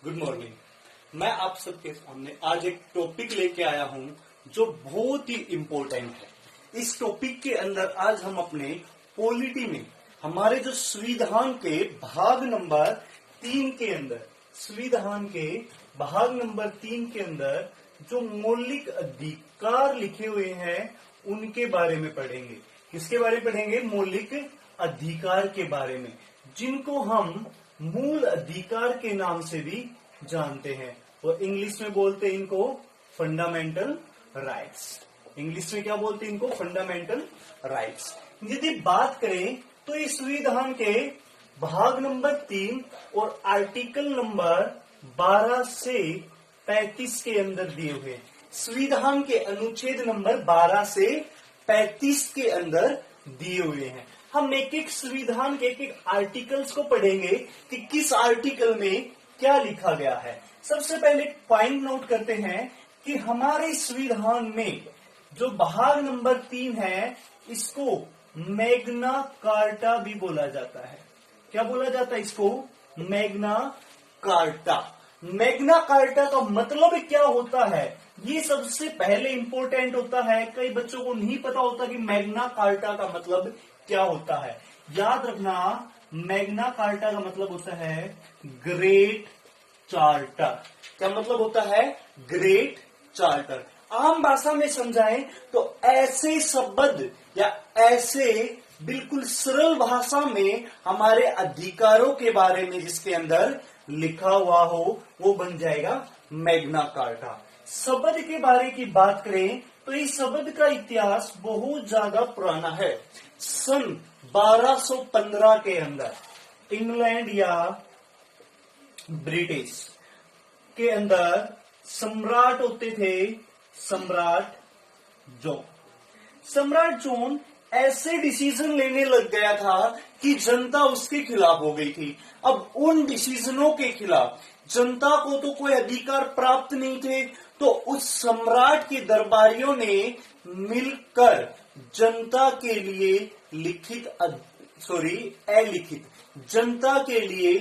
Good morning. मैं आप सबके सामने आज एक टॉपिक लेके आया हूं जो बहुत ही इम्पोर्टेंट है। इस टॉपिक के अंदर आज हम अपने पॉलिटी में हमारे जो संविधान के भाग नंबर 3 के अंदर के अंदर जो मौलिक अधिकार लिखे हुए हैं उनके बारे में पढ़ेंगे। किसके बारे में पढ़ेंगे? मौलिक अधिकार के बारे में, जिनको हम मूल अधिकार के नाम से भी जानते हैं और इंग्लिश में बोलते हैं इनको फंडामेंटल राइट्स। इंग्लिश में क्या बोलते हैं इनको? Fundamental rights. यदि बात करें तो इस संविधान के भाग नंबर 3 और आर्टिकल नंबर 12 से 35 के अंदर दिए हुए, संविधान के अनुच्छेद नंबर 12 से 35 के अंदर दिए हुए हैं। हम एक एक संविधान के एक एक आर्टिकल्स को पढ़ेंगे कि किस आर्टिकल में क्या लिखा गया है। सबसे पहले पॉइंट नोट करते हैं कि हमारे संविधान में जो भाग नंबर 3 है इसको मैग्ना कार्टा भी बोला जाता है। क्या बोला जाता है इसको? Magna carta. मैग्ना कार्टा का मतलब क्या होता है, ये सबसे पहले इंपॉर्टेंट होता है। कई बच्चों को नहीं पता होता कि मैग्ना कार्टा का मतलब क्या होता है। याद रखना, मैग्ना कार्टा का मतलब होता है ग्रेट चार्टर। क्या मतलब होता है? Great charter. आम भाषा में समझाएं तो ऐसे शब्द या ऐसे बिल्कुल सरल भाषा में हमारे अधिकारों के बारे में जिसके अंदर लिखा हुआ हो वो बन जाएगा मैग्ना कार्टा। शब्द के बारे की बात करें तो इस शब्द का इतिहास बहुत ज्यादा पुराना है। सन 1215 के अंदर इंग्लैंड या ब्रिटिश के अंदर सम्राट होते थे, सम्राट जॉन। सम्राट जॉन ऐसे डिसीजन लेने लग गया था कि जनता उसके खिलाफ हो गई थी। अब उन डिसीजनों के खिलाफ जनता को तो कोई अधिकार प्राप्त नहीं थे, तो उस सम्राट के दरबारियों ने मिलकर जनता के लिए अलिखित जनता के लिए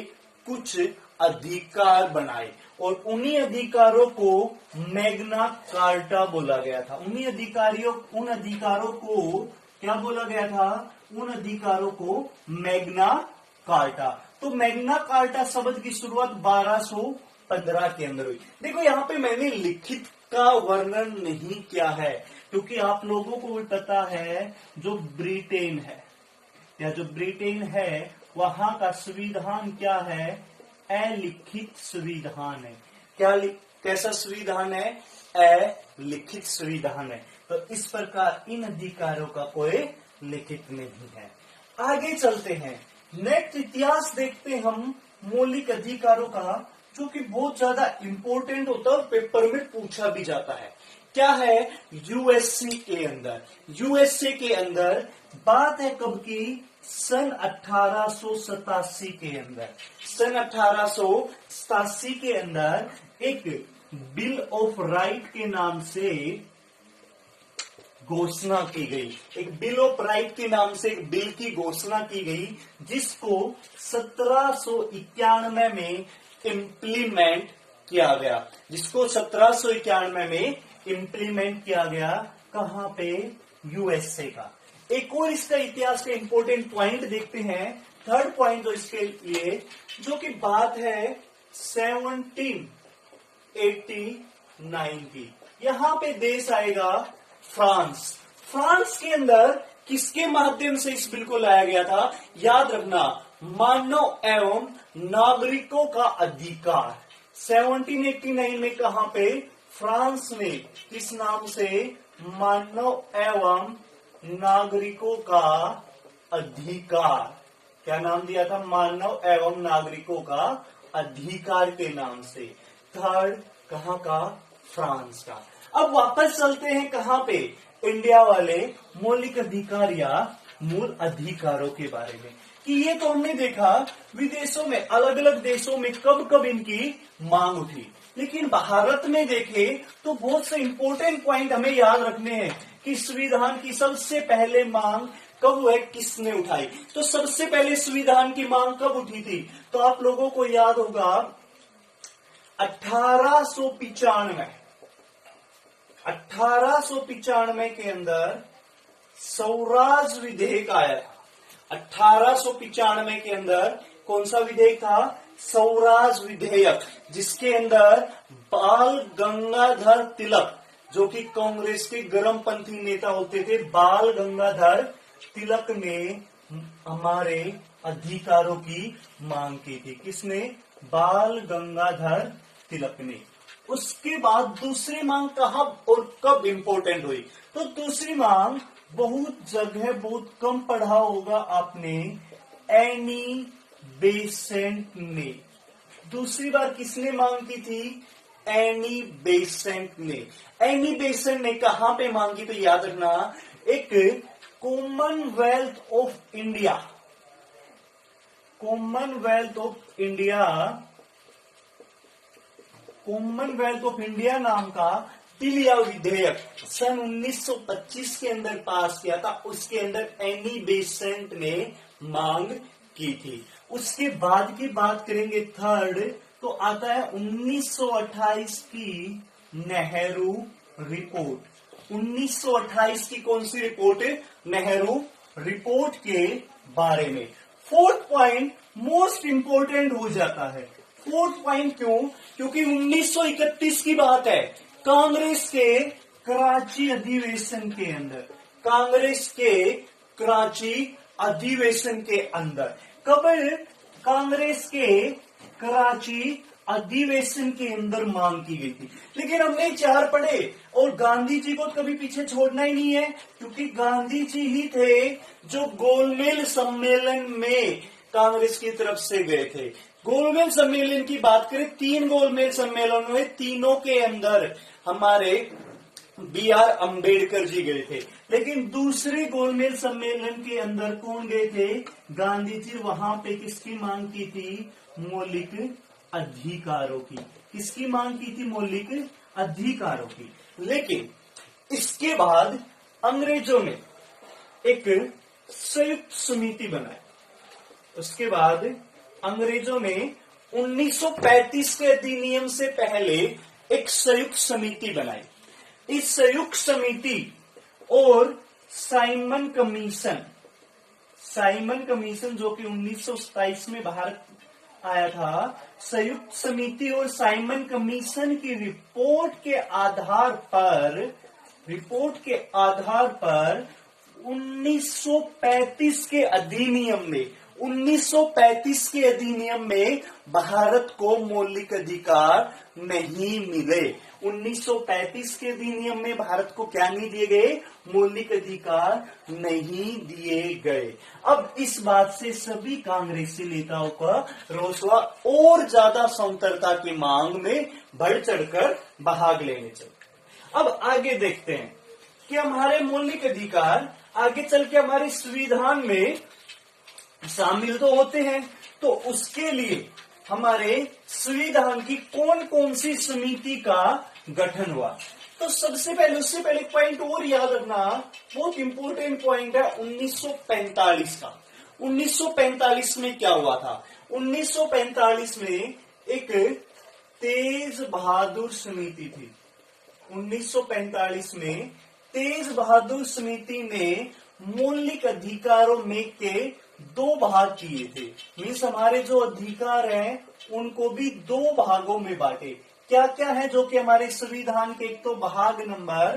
कुछ अधिकार बनाए और उन्हीं अधिकारों को मैग्ना कार्टा बोला गया था। उन अधिकारों को क्या बोला गया था? उन अधिकारों को मैग्ना कार्टा। तो मैग्ना कार्टा शब्द की शुरुआत 1215 के अंदर हुई। देखो यहाँ पे मैंने लिखित का वर्णन नहीं किया है क्योंकि आप लोगों को भी पता है जो ब्रिटेन है वहां का संविधान क्या है? अलिखित संविधान है। कैसा संविधान है? अलिखित संविधान है। तो इस प्रकार इन अधिकारों का कोई लिखित नहीं है। आगे चलते हैं, नेक्स्ट इतिहास देखते हैं हम मौलिक अधिकारों का, जो कि बहुत ज्यादा इंपॉर्टेंट होता है और पेपर में पूछा भी जाता है। क्या है? यूएसए के अंदर बात है कब की? सन 1887 के अंदर। सन 1887 के अंदर एक बिल ऑफ राइट के नाम से घोषणा की गई। एक बिल ऑफ राइट के नाम से एक बिल की घोषणा की गई जिसको 1791 में इम्प्लीमेंट किया गया। कहां पे? यूएसए का। एक और इसका इतिहास का इंपॉर्टेंट पॉइंट देखते हैं, थर्ड पॉइंट जो इसके लिए, जो कि बात है 1789 की। यहां पे देश आएगा फ्रांस के अंदर किसके माध्यम से इस बिल को लाया गया था? याद रखना, मानव एवं नागरिकों का अधिकार। 1789 में कहां पे? फ्रांस में। किस नाम से? मानव एवं नागरिकों का अधिकार। क्या नाम दिया था? मानव एवं नागरिकों का अधिकार के नाम से। थर्ड कहां का? फ्रांस का। अब वापस चलते हैं कहां पे? इंडिया वाले मौलिक अधिकार या मूल अधिकारों के बारे में, कि ये तो हमने देखा विदेशों में, अलग अलग देशों में कब कब इनकी मांग उठी, लेकिन भारत में देखें तो बहुत से इंपॉर्टेंट पॉइंट हमें याद रखने हैं कि संविधान की सबसे पहले मांग कब हुए, किसने उठाई। तो सबसे पहले संविधान की मांग कब उठी थी? तो आप लोगों को याद होगा 1895 1895 के अंदर स्वराज विधेयक आया था। 1895 के अंदर कौन सा विधेयक था? स्वराज विधेयक, जिसके अंदर बाल गंगाधर तिलक, जो कि कांग्रेस के गर्मपंथी नेता होते थे, बाल गंगाधर तिलक ने हमारे अधिकारों की मांग की थी। किसने? बाल गंगाधर तिलक ने। उसके बाद दूसरी मांग कहां और कब इंपॉर्टेंट हुई? तो दूसरी मांग बहुत जगह, बहुत कम पढ़ा होगा आपने, एनी बेसेंट ने। दूसरी बार किसने मांग की थी? एनी बेसेंट ने। एनी बेसेंट ने कहां पे मांग की? तो याद रखना, एक Commonwealth of India, Commonwealth of India, Commonwealth of India नाम का टिलिया विधेयक सन 1925 के अंदर पास किया था। उसके अंदर एनी बेसेंट ने मांग की थी। उसके बाद की बात करेंगे थर्ड, तो आता है 1928 की नेहरू रिपोर्ट। 1928 की कौन सी रिपोर्ट? नेहरू रिपोर्ट के बारे में। फोर्थ पॉइंट मोस्ट इंपोर्टेंट हो जाता है। फोर्थ पॉइंट क्यों? क्योंकि 1931 की बात है, कांग्रेस के कराची अधिवेशन के अंदर, कांग्रेस के कराची अधिवेशन के अंदर, कब कांग्रेस के कराची अधिवेशन के अंदर मांग की गई थी। लेकिन हमने 4 पढ़े और गांधी जी को कभी पीछे छोड़ना ही नहीं है, क्योंकि गांधी जी ही थे जो गोलमेज सम्मेलन में कांग्रेस की तरफ से गए थे। गोलमेज सम्मेलन की बात करें, 3 गोलमेज सम्मेलन हुए, तीनों के अंदर हमारे B.R. अम्बेडकर जी गए थे। लेकिन दूसरे गोलमेज सम्मेलन के अंदर कौन गए थे? गांधी जी। वहां पे किसकी मांग की थी? मौलिक अधिकारों की। किसकी मांग की थी? मौलिक अधिकारों की। लेकिन इसके बाद अंग्रेजों ने एक संयुक्त समिति बनाई। उसके बाद अंग्रेजों ने 1935 के अधिनियम से पहले एक संयुक्त समिति बनाई। इस संयुक्त समिति और साइमन कमीशन, साइमन कमीशन जो कि 1927 में भारत आया था, संयुक्त समिति और साइमन कमीशन की रिपोर्ट के आधार पर 1935 के अधिनियम में, 1935 के अधिनियम में भारत को मौलिक अधिकार नहीं मिले। 1935 के अधिनियम में भारत को क्या नहीं दिए गए? मौलिक अधिकार नहीं दिए गए। अब इस बात से सभी कांग्रेसी नेताओं का रोष हुआ और ज्यादा स्वतंत्रता की मांग में बढ़ चढ़कर भाग लेने चले। अब आगे देखते हैं कि हमारे मौलिक अधिकार आगे चल के हमारे संविधान में शामिल तो होते हैं, तो उसके लिए हमारे संविधान की कौन कौन सी समिति का गठन हुआ? तो सबसे पहले, उससे पहले पॉइंट और याद रखना, बहुत इंपॉर्टेंट पॉइंट है 1945 का। 1945 में क्या हुआ था? 1945 में एक तेज बहादुर समिति थी। 1945 में तेज बहादुर समिति ने मौलिक अधिकारों में के 2 भाग किए थे। मीन्स हमारे जो अधिकार हैं उनको भी 2 भागों में बांटे। क्या क्या है जो कि हमारे संविधान के? एक तो भाग नंबर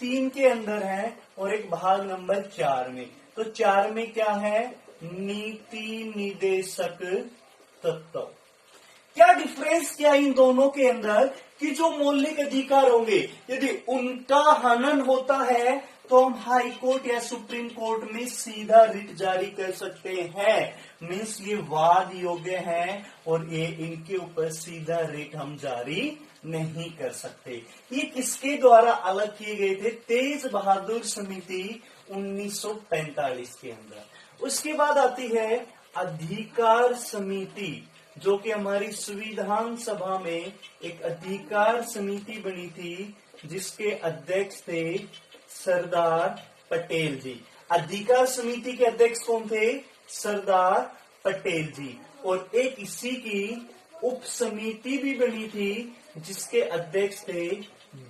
3 के अंदर है और एक भाग नंबर 4 में। तो 4 में क्या है? नीति निर्देशक तत्व। क्या डिफरेंस क्या इन दोनों के अंदर? कि जो मौलिक अधिकार होंगे यदि उनका हनन होता है तो हम हाई कोर्ट या सुप्रीम कोर्ट में सीधा रिट जारी कर सकते हैं। मीन्स ये वाद योग्य है और ये इनके ऊपर सीधा रिट हम जारी नहीं कर सकते। ये किसके द्वारा अलग किए गए थे? तेज बहादुर समिति 1945 के अंदर। उसके बाद आती है अधिकार समिति, जो कि हमारी संविधान सभा में एक अधिकार समिति बनी थी, जिसके अध्यक्ष थे सरदार पटेल जी। अधिकार समिति के अध्यक्ष कौन थे? सरदार पटेल जी। और एक इसी की उप समिति भी बनी थी जिसके अध्यक्ष थे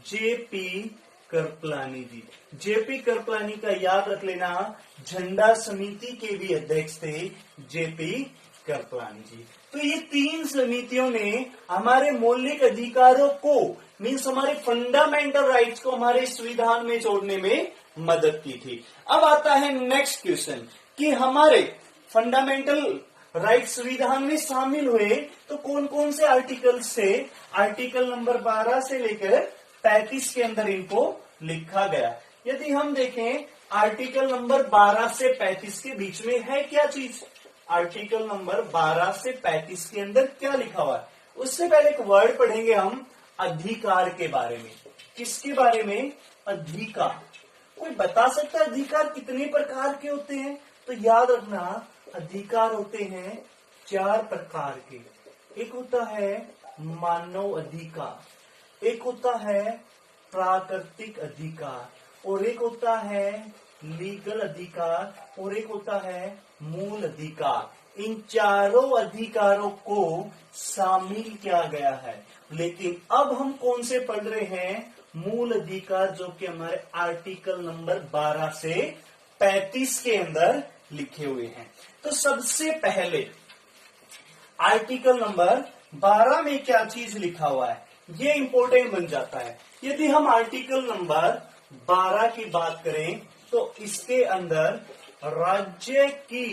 जेपी कृपलानी जी। जेपी कृपलानी का याद रख लेना, झंडा समिति के भी अध्यक्ष थे जेपी कृपलानी जी। तो ये 3 समितियों ने हमारे मौलिक अधिकारों को, मीन्स हमारे फंडामेंटल राइट्स को हमारे संविधान में जोड़ने में मदद की थी। अब आता है नेक्स्ट क्वेश्चन कि हमारे फंडामेंटल राइट संविधान में शामिल हुए तो कौन कौन से आर्टिकल्स से। आर्टिकल नंबर 12 से लेकर 35 के अंदर इनको लिखा गया। यदि हम देखें आर्टिकल नंबर 12 से 35 के बीच में है क्या चीज, आर्टिकल नंबर 12 से 35 के अंदर क्या लिखा हुआ है। उससे पहले एक वर्ड पढ़ेंगे हम अधिकार के बारे में। किसके बारे में, अधिकार। कोई बता सकता है अधिकार कितने प्रकार के होते हैं, तो याद रखना अधिकार होते हैं 4 प्रकार के। एक होता है मानव अधिकार, एक होता है प्राकृतिक अधिकार, और एक होता है लीगल अधिकार, और एक होता है मूल अधिकार। इन चारों अधिकारों को शामिल किया गया है। लेकिन अब हम कौन से पढ़ रहे हैं, मूल अधिकार, जो कि हमारे आर्टिकल नंबर 12 से 35 के अंदर लिखे हुए हैं। तो सबसे पहले आर्टिकल नंबर 12 में क्या चीज लिखा हुआ है, ये इंपॉर्टेंट बन जाता है। यदि हम आर्टिकल नंबर 12 की बात करें तो इसके अंदर राज्य की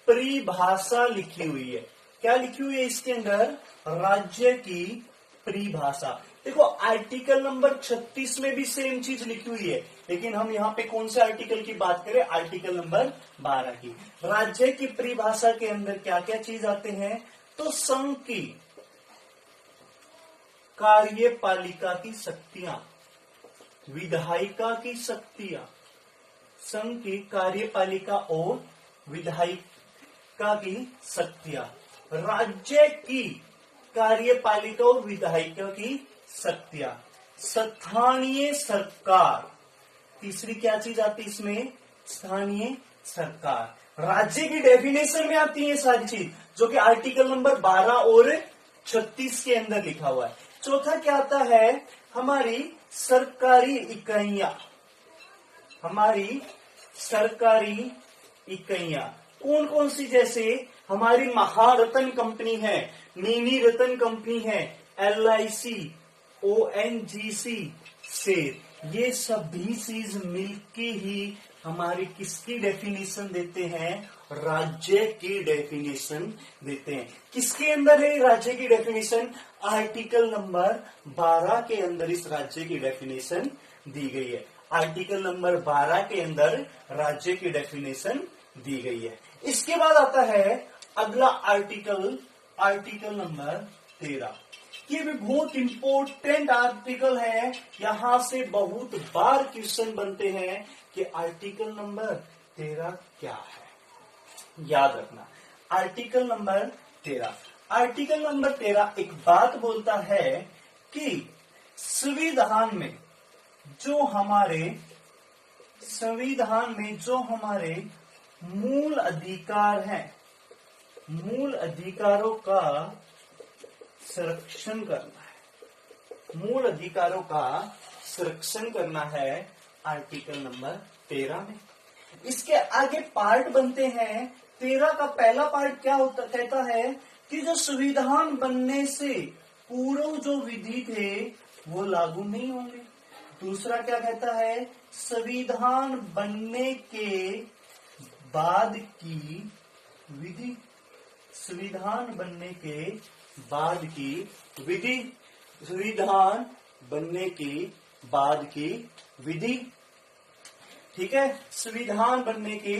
परिभाषा लिखी हुई है। क्या लिखी हुई है इसके अंदर, राज्य की परिभाषा। देखो आर्टिकल नंबर 36 में भी सेम चीज लिखी हुई है, लेकिन हम यहाँ पे कौन से आर्टिकल की बात करें, आर्टिकल नंबर 12 की। राज्य की परिभाषा के अंदर क्या क्या चीज आते हैं, तो संघ की कार्यपालिका की शक्तियां, विधायिका की शक्तियां, संघ की कार्यपालिका और विधायिका की शक्तियां, राज्य की कार्यपालिका और विधायिका की शक्तियां, स्थानीय सरकार, तीसरी क्या चीज आती है इसमें, स्थानीय सरकार। राज्य की डेफिनेशन में आती है सारी चीज, जो कि आर्टिकल नंबर 12 और 36 के अंदर लिखा हुआ है। चौथा क्या आता है, हमारी सरकारी इकाइयां, हमारी सरकारी इकाइयां कौन कौन सी, जैसे हमारी महारत्न कंपनी है, मिनी रत्न कंपनी है, LIC, ONGC से, ये सभी चीज मिलके ही हमारी किसकी डेफिनेशन देते हैं, राज्य की डेफिनेशन देते हैं। किसके अंदर है राज्य की डेफिनेशन, आर्टिकल नंबर 12 के अंदर इस राज्य की डेफिनेशन दी गई है। आर्टिकल नंबर 12 के अंदर राज्य की डेफिनेशन दी गई है। इसके बाद आता है अगला आर्टिकल, आर्टिकल नंबर 13। ये भी बहुत इंपॉर्टेंट आर्टिकल है, यहां से बहुत बार क्वेश्चन बनते हैं कि आर्टिकल नंबर 13 क्या है। याद रखना आर्टिकल नंबर 13, आर्टिकल नंबर 13 एक बात बोलता है कि संविधान में जो हमारे मूल अधिकार हैं, मूल अधिकारों का संरक्षण करना है, मूल अधिकारों का संरक्षण करना है आर्टिकल नंबर 13 में। इसके आगे पार्ट बनते हैं। 13 का पहला पार्ट क्या होता, कहता है कि जो संविधान बनने से पूर्व जो विधि थे वो लागू नहीं होंगे। दूसरा क्या कहता है, संविधान बनने के बाद की विधि, संविधान बनने के बाद की विधि, संविधान बनने के बाद की विधि, ठीक है, संविधान बनने के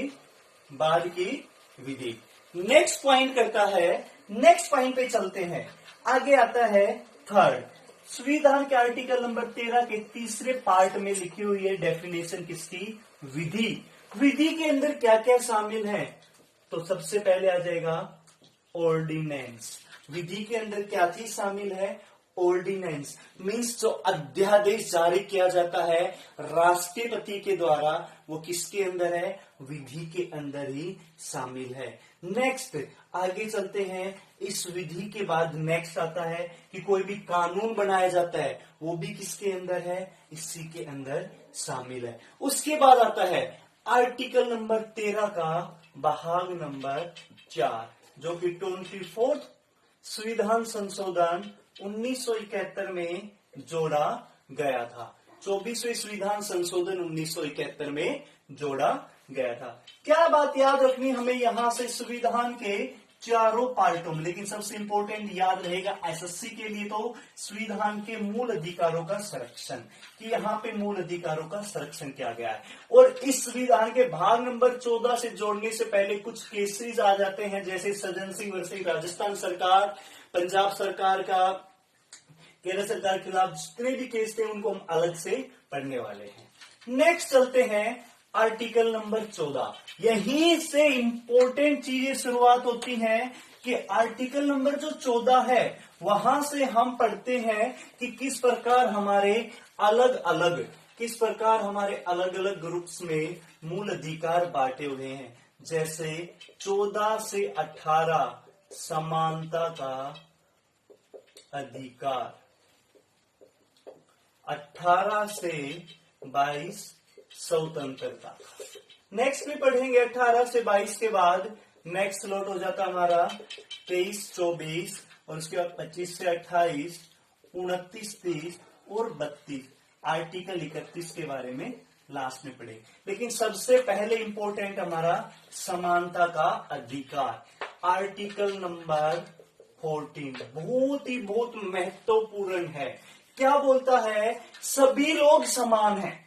बाद की विधि। नेक्स्ट पॉइंट करता है, नेक्स्ट पॉइंट पे चलते हैं। आगे आता है थर्ड, संविधान के आर्टिकल नंबर 13 के तीसरे पार्ट में लिखी हुई है डेफिनेशन किसकी, विधि। विधि के अंदर क्या क्या शामिल है, तो सबसे पहले आ जाएगा ऑर्डिनेंस। विधि के अंदर क्या चीज शामिल है, ऑर्डिनेंस मीन्स जो अध्यादेश जारी किया जाता है राष्ट्रपति के द्वारा, वो किसके अंदर है? विधि के अंदर ही शामिल है। नेक्स्ट आगे चलते हैं। इस विधि के बाद नेक्स्ट आता है कि कोई भी कानून बनाया जाता है, वो भी किसके अंदर है? इसी के अंदर शामिल है। उसके बाद आता है आर्टिकल नंबर 13 का भाग नंबर 4, जो कि 24 संविधान संशोधन 1971 में जोड़ा गया था। 24वें संविधान संशोधन 1971 में जोड़ा गया था। क्या बात याद रखनी हमें यहां से? संविधान के चारों पार्टों में, लेकिन सबसे इंपॉर्टेंट याद रहेगा एसएससी के लिए तो संविधान के मूल अधिकारों का संरक्षण, कि यहाँ पे मूल अधिकारों का संरक्षण किया गया है। और इस संविधान के भाग नंबर 14 से जोड़ने से पहले कुछ केसेस आ जाते हैं, जैसे सज्जन सिंह वर्सेस राजस्थान सरकार, पंजाब सरकार का केरल सरकार के खिलाफ जितने भी केस थे उनको हम अलग से पढ़ने वाले हैं। नेक्स्ट चलते हैं आर्टिकल नंबर 14। यहीं से इंपॉर्टेंट चीजें शुरुआत होती हैं कि आर्टिकल नंबर जो 14 है वहां से हम पढ़ते हैं कि किस प्रकार हमारे अलग अलग ग्रुप्स में मूल अधिकार बांटे हुए हैं। जैसे 14 से 18 समानता का अधिकार, 18 से 22 स्वतंत्रता। नेक्स्ट भी पढ़ेंगे 18 से 22 के बाद नेक्स्ट स्लॉट हो जाता हमारा 23, 24 और उसके बाद 25 से 28, 29, 30 और 32। आर्टिकल 31 के बारे में लास्ट में पढ़े। लेकिन सबसे पहले इंपॉर्टेंट हमारा समानता का अधिकार, आर्टिकल नंबर 14 बहुत महत्वपूर्ण है। क्या बोलता है? सभी लोग समान हैं,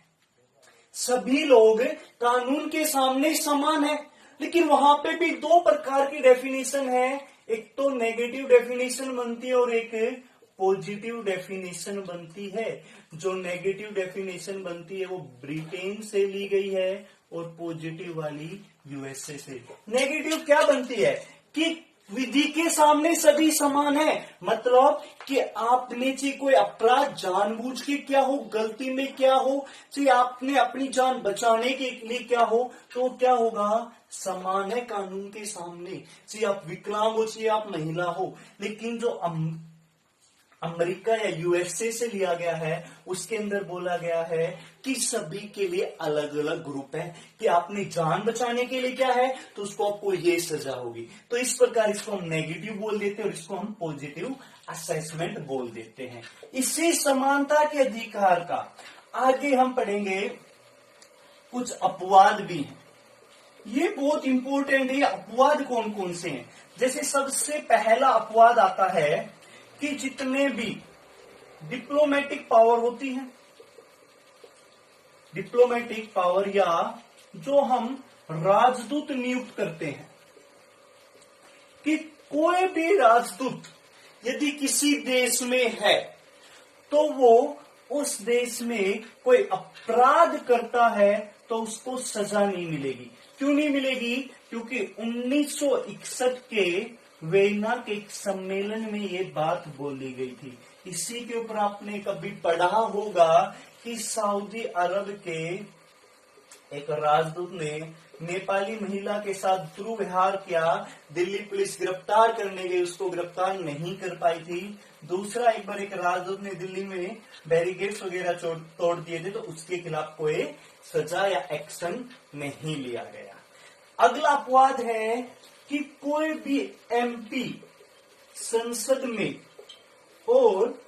सभी लोग कानून के सामने समान है। लेकिन वहां पे भी दो प्रकार की डेफिनेशन है, एक तो नेगेटिव डेफिनेशन बनती है और एक पॉजिटिव डेफिनेशन बनती है। जो नेगेटिव डेफिनेशन बनती है वो ब्रिटेन से ली गई है और पॉजिटिव वाली यूएसए से। नेगेटिव क्या बनती है कि विधि के सामने सभी समान है, मतलब कि आपने चाहे कोई अपराध जानबूझ के क्या हो, गलती में क्या हो, चाहे आपने अपनी जान बचाने के लिए क्या हो, तो क्या होगा? समान है कानून के सामने। चाहे आप विकलांग हो, चाहे आप महिला हो। लेकिन जो अमेरिका या यूएसए से लिया गया है उसके अंदर बोला गया है कि सभी के लिए अलग अलग ग्रुप है, कि आपने जान बचाने के लिए क्या है तो उसको आपको ये सजा होगी। तो इस प्रकार इसको हम नेगेटिव बोल देते हैं और इसको हम पॉजिटिव असेसमेंट बोल देते हैं। इसी समानता के अधिकार का आगे हम पढ़ेंगे। कुछ अपवाद भी हैं, ये बहुत इंपॉर्टेंट है। अपवाद कौन कौन से हैं? जैसे सबसे पहला अपवाद आता है कि जितने भी डिप्लोमेटिक पावर होती है, डिप्लोमेटिक पावर या जो हम राजदूत नियुक्त करते हैं, कि कोई भी राजदूत यदि किसी देश में है तो वो उस देश में कोई अपराध करता है तो उसको सजा नहीं मिलेगी। क्यों नहीं मिलेगी? क्योंकि 1961 के वेना के एक सम्मेलन में ये बात बोली गई थी। इसी के ऊपर आपने कभी पढ़ा होगा कि सऊदी अरब के एक राजदूत ने नेपाली महिला के साथ दुर्व्यवहार किया, दिल्ली पुलिस गिरफ्तार करने गई, उसको गिरफ्तार नहीं कर पाई थी। दूसरा एक बार एक राजदूत ने दिल्ली में बैरिकेड्स वगैरह तोड़ दिए थे, तो उसके खिलाफ कोई सजा या एक्शन नहीं लिया गया। अगला अपवाद है कि कोई भी एमपी संसद में और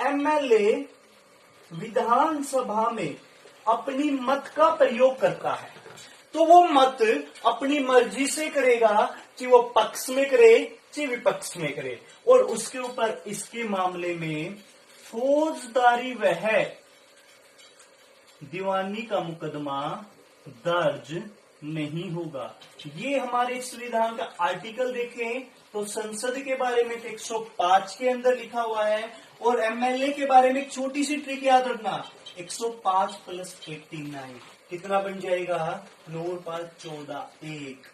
एमएलए विधानसभा में अपनी मत का प्रयोग करता है तो वो मत अपनी मर्जी से करेगा, चाहे वो पक्ष में करे चाहे विपक्ष में करे, और उसके ऊपर इसके मामले में फौजदारी वह दीवानी का मुकदमा दर्ज नहीं होगा। ये हमारे संविधान का आर्टिकल देखें तो संसद के बारे में 105 के अंदर लिखा हुआ है, और एमएलए के बारे में एक छोटी सी ट्रिक याद रखना, 105 + 89 कितना बन जाएगा? 9 × 5 = 14, 1,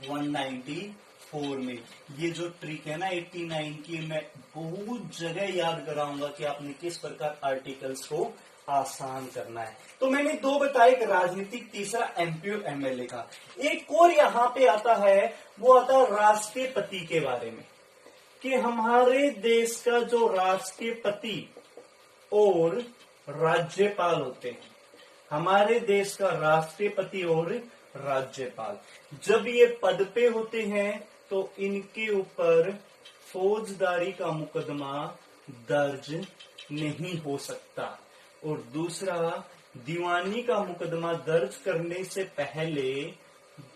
194 4 में। ये जो ट्रिक है ना 89 की, मैं बहुत जगह याद कराऊंगा कि आपने किस प्रकार आर्टिकल्स को आसान करना है। तो मैंने 2 बताए, एक राजनीतिक, तीसरा एमपी और एमएलए का। एक और यहाँ पे आता है, वो आता है राष्ट्रपति के बारे में, कि हमारे देश का जो राष्ट्रपति और राज्यपाल होते हैं, हमारे देश का राष्ट्रपति और राज्यपाल जब ये पद पे होते हैं तो इनके ऊपर फौजदारी का मुकदमा दर्ज नहीं हो सकता। और दूसरा, दीवानी का मुकदमा दर्ज करने से पहले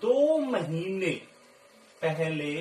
2 महीने पहले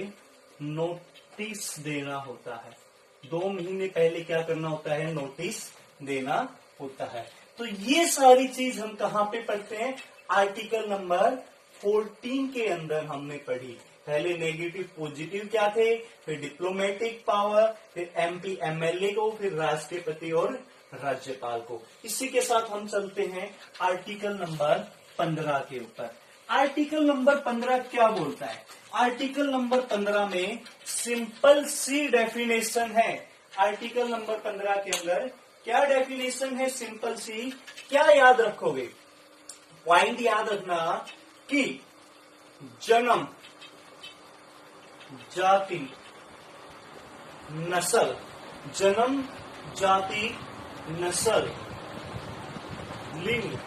नोटिस देना होता है। 2 महीने पहले क्या करना होता है? नोटिस देना होता है। तो ये सारी चीज हम कहाँ पे पढ़ते हैं? आर्टिकल नंबर 14 के अंदर हमने पढ़ी। पहले नेगेटिव पॉजिटिव क्या थे, फिर डिप्लोमेटिक पावर, फिर एमपी एमएलए को, फिर राष्ट्रपति और राज्यपाल को। इसी के साथ हम चलते हैं आर्टिकल नंबर 15 के ऊपर। आर्टिकल नंबर 15 क्या बोलता है? आर्टिकल नंबर 15 में सिंपल सी डेफिनेशन है। आर्टिकल नंबर 15 के अंदर क्या डेफिनेशन है? सिंपल सी। क्या याद रखोगे? पॉइंट याद रखना कि जन्म, जाति, नस्ल, जन्म, जाति, नस्ल, लिंग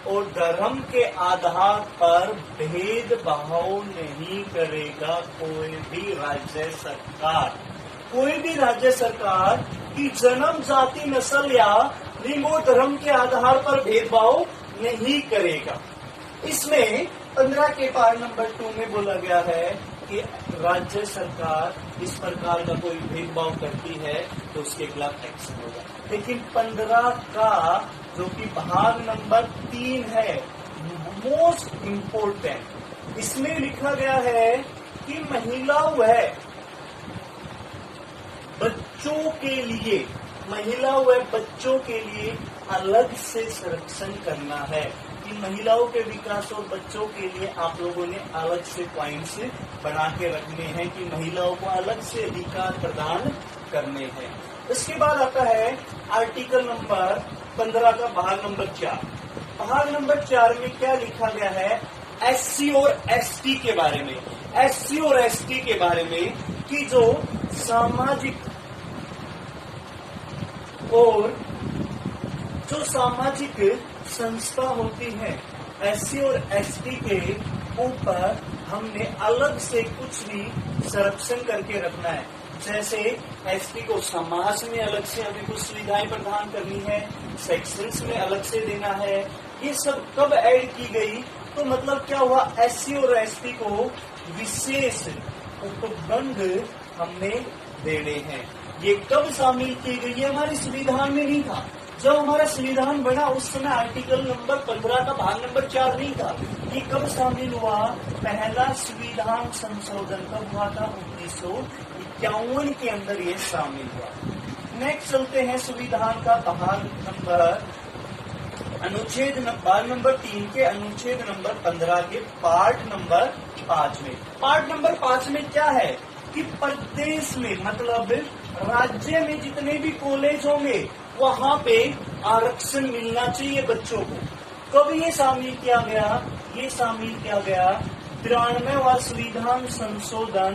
और धर्म के आधार पर भेदभाव नहीं करेगा कोई भी राज्य सरकार। कोई भी राज्य सरकार की जन्म, जाति, नस्ल या लिंग और धर्म के आधार पर भेदभाव नहीं करेगा। इसमें 15 के पार्ट नंबर 2 में बोला गया है कि राज्य सरकार इस प्रकार का कोई भेदभाव करती है तो उसके खिलाफ एक्शन होगा। लेकिन 15 का जो कि भाग नंबर 3 है, मोस्ट इम्पोर्टेंट, इसमें लिखा गया है कि महिला व बच्चों के लिए, महिला व बच्चों के लिए अलग से संरक्षण करना है। कि महिलाओं के विकास और बच्चों के लिए आप लोगों ने अलग से पॉइंट्स बना के रखने हैं कि महिलाओं को अलग से अधिकार प्रदान करने हैं। इसके बाद आता है आर्टिकल नंबर 15 का भाग नंबर 4। भाग नंबर 4 में क्या लिखा गया है? एससी और एसटी के बारे में। एससी और एसटी के बारे में कि जो सामाजिक और जो सामाजिक संस्था होती है, एससी और एसटी के ऊपर हमने अलग से कुछ भी संरक्षण करके रखना है। जैसे एसटी को समाज में अलग से हमें कुछ सुविधाएं प्रदान करनी है, सेक्शंस में अलग से देना है। ये सब कब ऐड की गई? तो मतलब क्या हुआ? एससी और एसटी को विशेष उपबंध हमने देने हैं। ये कब शामिल की गई? ये हमारे संविधान में नहीं था। जब हमारा संविधान बना उस समय आर्टिकल नंबर 15 का भाग नंबर 4 नहीं था। ये कब शामिल हुआ? पहला संविधान संशोधन कब हुआ था? 1951 के अंदर ये शामिल हुआ। नेक्स्ट चलते हैं संविधान का भाग नंबर अनुच्छेद भाग नंबर 3 के अनुच्छेद नंबर 15 के पार्ट नंबर 5 में। पार्ट नंबर 5 में क्या है कि प्रदेश में मतलब राज्य में जितने भी कॉलेज होंगे वहां पे आरक्षण मिलना चाहिए बच्चों को। कब ये शामिल किया गया? ये शामिल किया गया 93वां संविधान संशोधन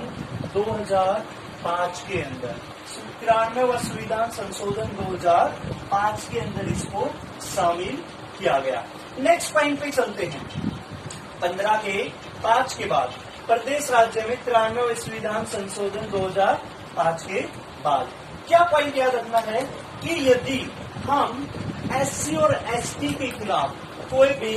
2005 के अंदर। 93वां संविधान संशोधन 2005 के अंदर इसको शामिल किया गया। नेक्स्ट पॉइंट पे चलते हैं। 15 के 5 के बाद प्रदेश राज्य में 93वें संविधान संशोधन 2005 के बाद क्या पॉइंट याद रखना है कि यदि हम एससी और एसटी के खिलाफ कोई भी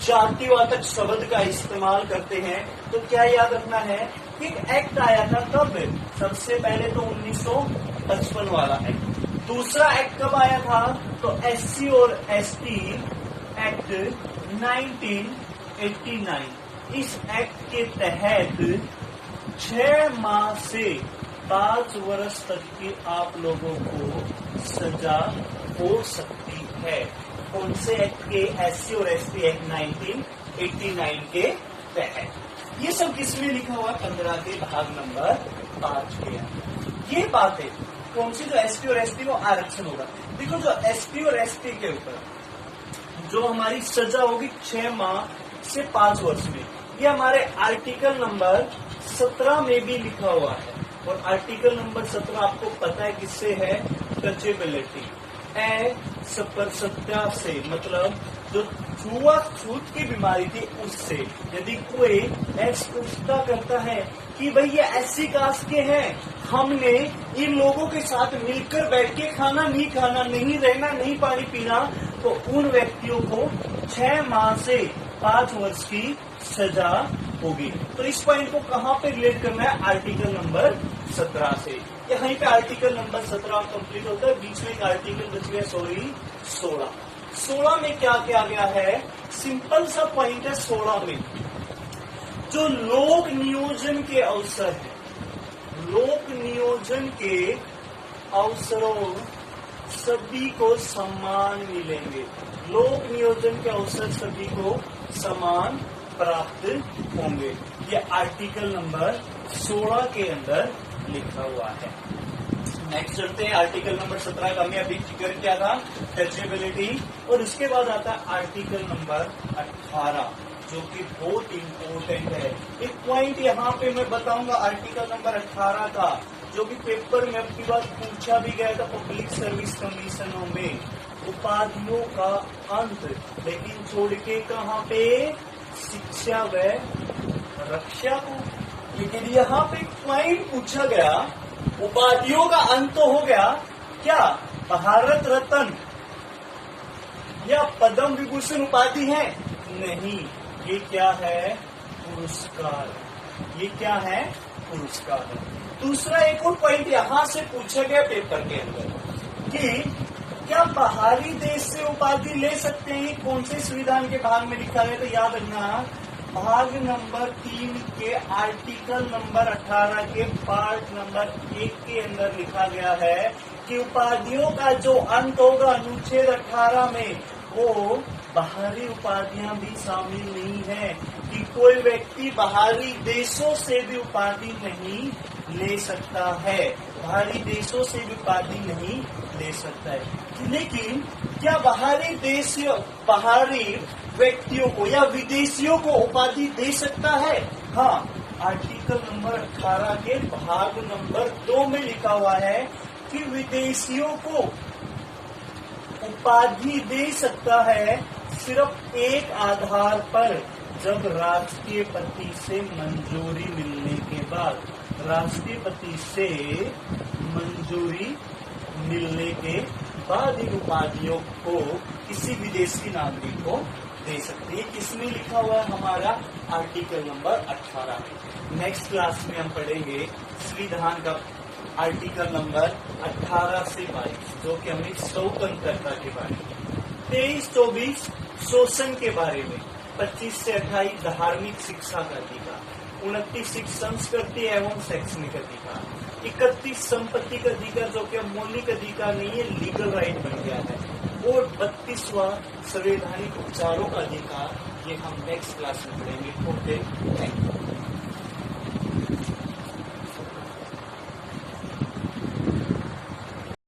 जातिवाचक शब्द का इस्तेमाल करते हैं तो क्या याद रखना है? एक एक्ट आया था कब? सबसे पहले तो 1955 वाला एक्ट। दूसरा एक्ट कब आया था? तो एससी और एसटी एक्ट 1989। इस एक्ट के तहत 6 माह से 5 वर्ष तक की आप लोगों को सजा हो सकती है। कौन से एक्ट के? एससी और एसटी एक्ट 1989 के तहत। ये सब किसमें लिखा हुआ? 15 के भाग नंबर 5 के अंदर। ये बात है कौन सी? जो एसटी और एसटी को आरक्षण होगा। देखो जो एसटी और एसटी के ऊपर जो हमारी सजा होगी 6 माह से 5 वर्ष में, ये हमारे आर्टिकल नंबर 17 में भी लिखा हुआ है। और आर्टिकल नंबर 17 आपको पता है किससे है? टचेबिलिटी, अस्पर्शता से, मतलब जो छूत की बीमारी थी उससे। यदि कोई अस्पर्शता करता है कि भाई ये ऐसी कास्ट के हैं, हमने इन लोगों के साथ मिलकर बैठ के खाना नहीं खाना, नहीं रहना, नहीं पानी पीना, तो उन व्यक्तियों को 6 माह से 5 वर्ष की सजा होगी। तो इस पॉइंट को कहां पे रिलेट करना है? आर्टिकल नंबर 17 से। यहीं पे आर्टिकल नंबर 17 कंप्लीट होता है। बीच में एक आर्टिकल बच गया, 16। 16 में क्या किया गया है? सिंपल सा पॉइंट है 16 में, जो लोक नियोजन के अवसर है, लोक नियोजन के अवसरों सभी को समान मिलेंगे। लोक नियोजन के अवसर सभी को समान प्राप्त होंगे। ये आर्टिकल नंबर 16 के अंदर लिखा हुआ है। नेक्स्ट चलते हैं आर्टिकल नंबर 17 का। मैं अभी जिक्र किया था टचेबिलिटी, और उसके बाद आता है आर्टिकल नंबर 18 जो कि बहुत इम्पोर्टेंट है। एक पॉइंट यहाँ पे मैं बताऊंगा आर्टिकल नंबर 18 का, जो कि पेपर में अब की बात पूछा भी गया था पब्लिक सर्विस कमीशनों में। उपाधियों का अंत, लेकिन छोड़ के कहाँ पे? शिक्षा व रक्षा को। लेकिन यहाँ पे पॉइंट पूछा गया, उपाधियों का अंत तो हो गया, क्या भारत रत्न या पद्म विभूषण उपाधि है? नहीं, ये क्या है? पुरस्कार। ये क्या है? पुरस्कार है। दूसरा एक और पॉइंट यहां से पूछा गया पेपर के अंदर कि क्या बाहरी देश से उपाधि ले सकते हैं? कौन से संविधान के भाग में लिखा है? तो याद रखना, भाग नंबर 3 के आर्टिकल नंबर 18 के पार्ट नंबर 1 के अंदर लिखा गया है कि उपाधियों का जो अंत होगा अनुच्छेद 18 में, वो बाहरी उपाधियां भी शामिल नहीं है, कि कोई व्यक्ति बाहरी देशों से भी उपाधि नहीं ले सकता है, बाहरी देशों से भी उपाधि नहीं ले सकता है। लेकिन क्या बाहरी देश, बाहरी व्यक्तियों को या विदेशियों को उपाधि दे सकता है? हाँ, आर्टिकल नंबर 18 के भाग नंबर 2 में लिखा हुआ है कि विदेशियों को उपाधि दे सकता है सिर्फ एक आधार पर, जब राष्ट्रपति से मंजूरी मिलने के बाद। राष्ट्रपति से मंजूरी मिलने के बाद इन उपाधियों को किसी विदेशी नागरिक को दे सकते हैं। किसमें लिखा हुआ है? हमारा आर्टिकल नंबर 18 में। नेक्स्ट क्लास में हम पढ़ेंगे संविधान का आर्टिकल नंबर 18 से 22, जो कि हमें स्वतंत्रता के बारे में, 23-24 शोषण के बारे में, 25 से 28 धार्मिक शिक्षा का अधिकार, 29 संस्कृति एवं शैक्षणिक अधिकार, 31 संपत्ति का अधिकार जो कि मौलिक अधिकार नहीं है, लीगल राइट बन गया है, और 32वां संवैधानिक उपचारों का अधिकार। ये हम नेक्स्ट क्लास में पढ़ेंगे। Okay, thank you.